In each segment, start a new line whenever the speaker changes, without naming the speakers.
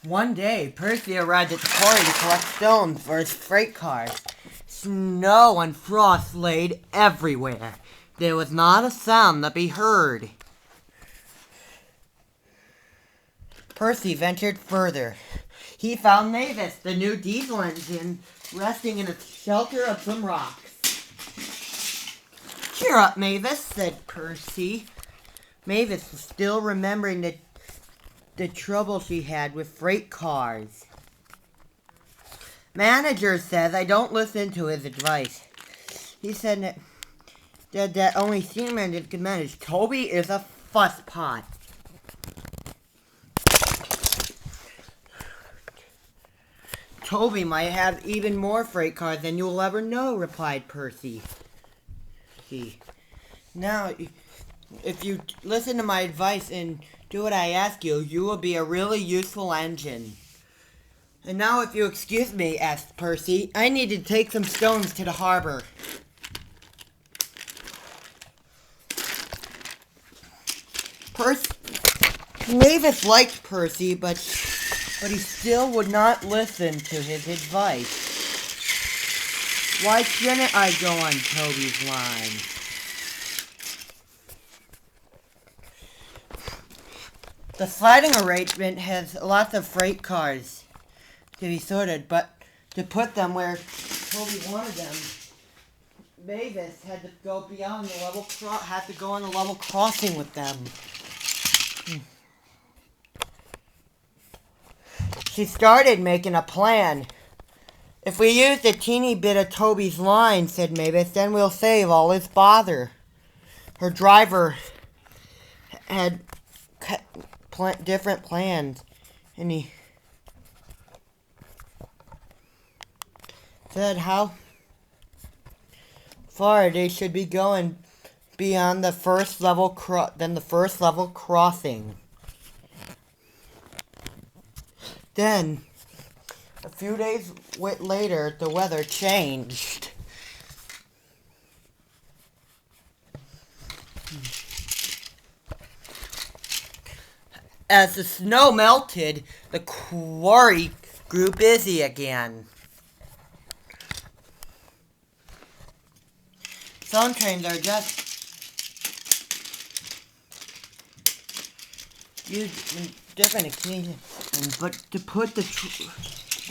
One day, Percy arrived at the quarry to collect stones for his freight cars. Snow and frost laid everywhere. There was not a sound to be heard. Percy ventured further. He found Mavis, the new diesel engine, resting in a shelter of some rocks. "Cheer up, Mavis," said Percy. Mavis was still remembering the trouble she had with freight cars. "Manager says I don't listen to his advice. He said that only steam engines can manage. Toby is a fusspot." "Toby might have even more freight cars than you'll ever know," replied Percy. "Now, if you listen to my advice and do what I ask you, you will be a really useful engine." "And now, if you excuse me," asked Percy, "I need to take some stones to the harbor." Mavis liked Percy, but he still would not listen to his advice. "Why shouldn't I go on Toby's line?" The sliding arrangement has lots of freight cars to be sorted, but to put them where Toby wanted them, Mavis had to go beyond the level had to go on a level crossing with them. She started making a plan. "If we use a teeny bit of Toby's line," said Mavis, "then we'll save all his bother." Her driver had different plans, and he said how far they should be going beyond the first level crossing. Then, a few days later, the weather changed. As the snow melted, the quarry grew busy again. Some trains are just used in different occasions, but to put the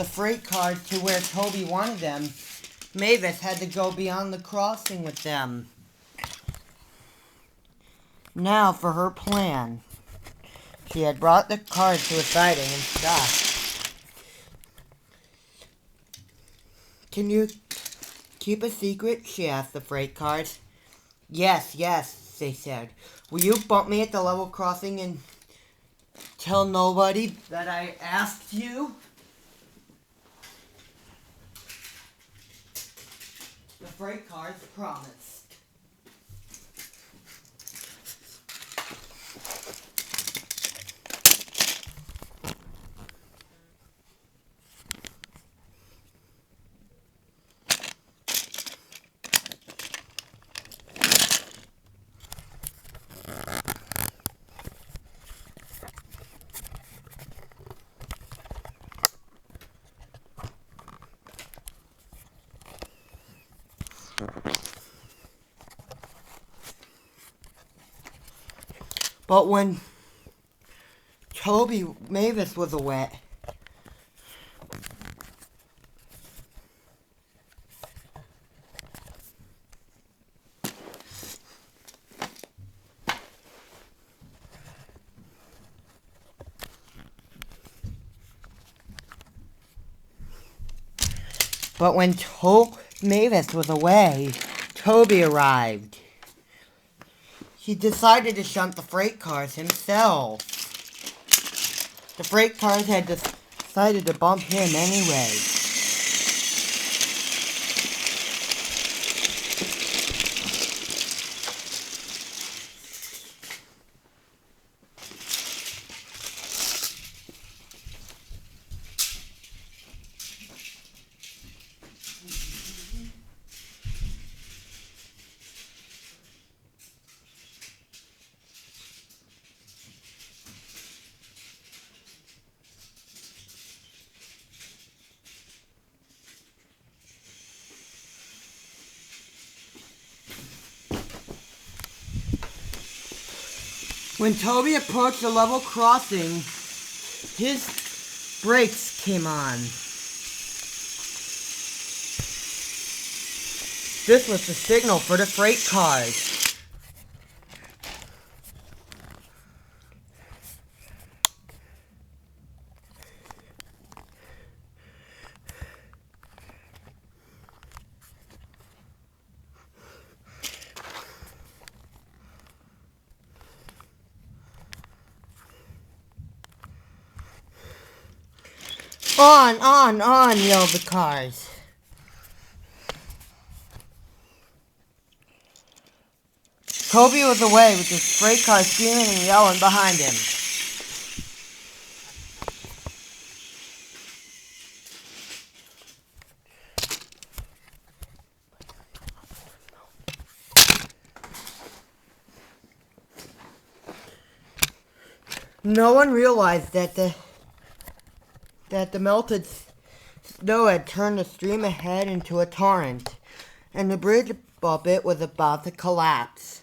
freight cars to where Toby wanted them, Mavis had to go beyond the crossing with them. Now for her plan. She had brought the cars to a siding and stopped. "Can you keep a secret?" she asked the freight cars. Yes, they said. "Will you bump me at the level crossing and tell nobody that I asked you?" The freight cars promised. But when Mavis was away, Mavis was away, Toby arrived. He decided to shunt the freight cars himself. The freight cars had decided to bump him anyway. When Toby approached the level crossing, his brakes came on. This was the signal for the freight cars. On, yelled the cars. Toby was away with his freight car screaming and yelling behind him. No one realized that the melted snow had turned the stream ahead into a torrent, and the bridge above it was about to collapse.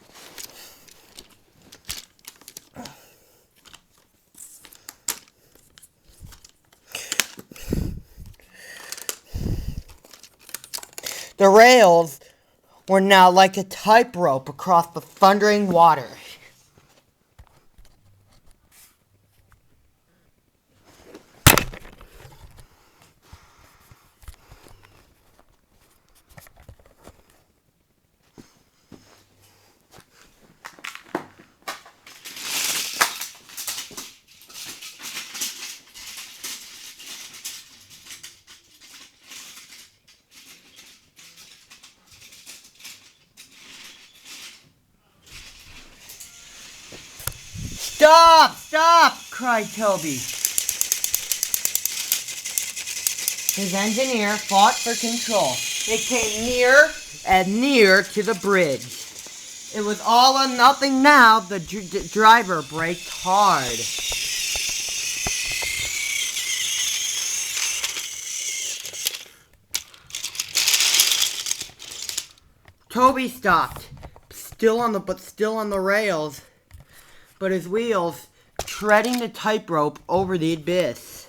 The rails were now like a tightrope across the thundering water. Stop! Stop! Cried Toby. His engineer fought for control. They came near and near to the bridge. It was all or nothing now. The driver braked hard. Toby stopped, still on the rails, but his wheels treading the tightrope over the abyss.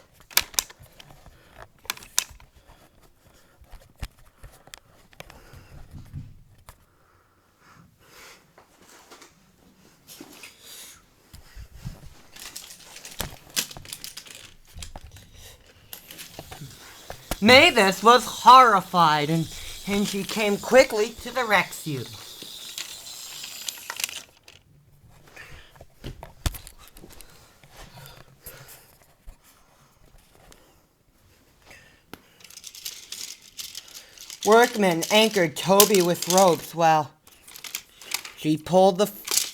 Mavis was horrified, and she came quickly to the rescue. Workmen anchored Toby with ropes while she pulled the freight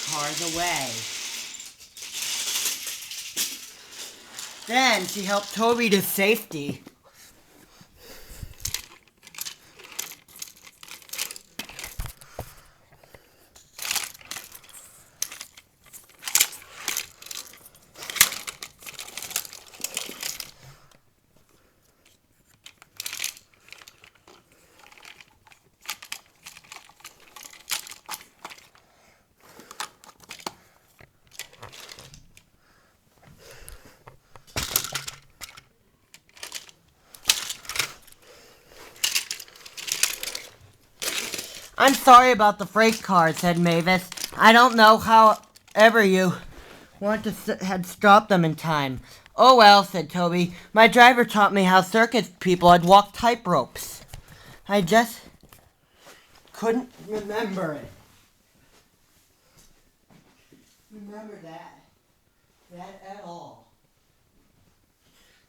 cars away. Then she helped Toby to safety. I'm sorry about the freight car, said Mavis. I don't know how ever you want to had stopped them in time. Oh well, said Toby. My driver taught me how circus people had walked tightropes. I just couldn't remember it. Remember that at all.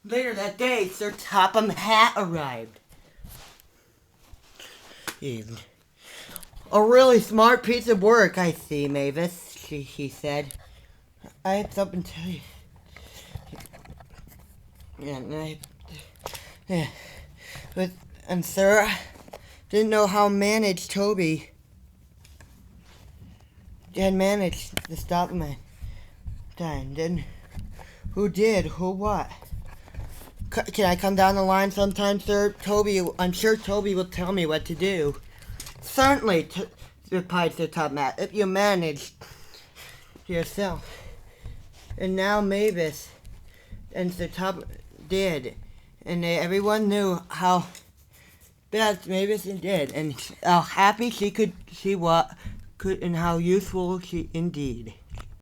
Later that day, Sir Topham Hatt arrived. A really smart piece of work, I see, Mavis, he said. I had something to tell you. And sir, I didn't know how managed Toby had managed to stop my time, didn't? Who did? Who what? Can I come down the line sometime, sir? I'm sure Toby will tell me what to do. Certainly, replied Sir Toby, if you manage yourself. And now Mavis and Sir Toby did, and everyone knew how bad Mavis did, and how happy she was, and how useful she indeed.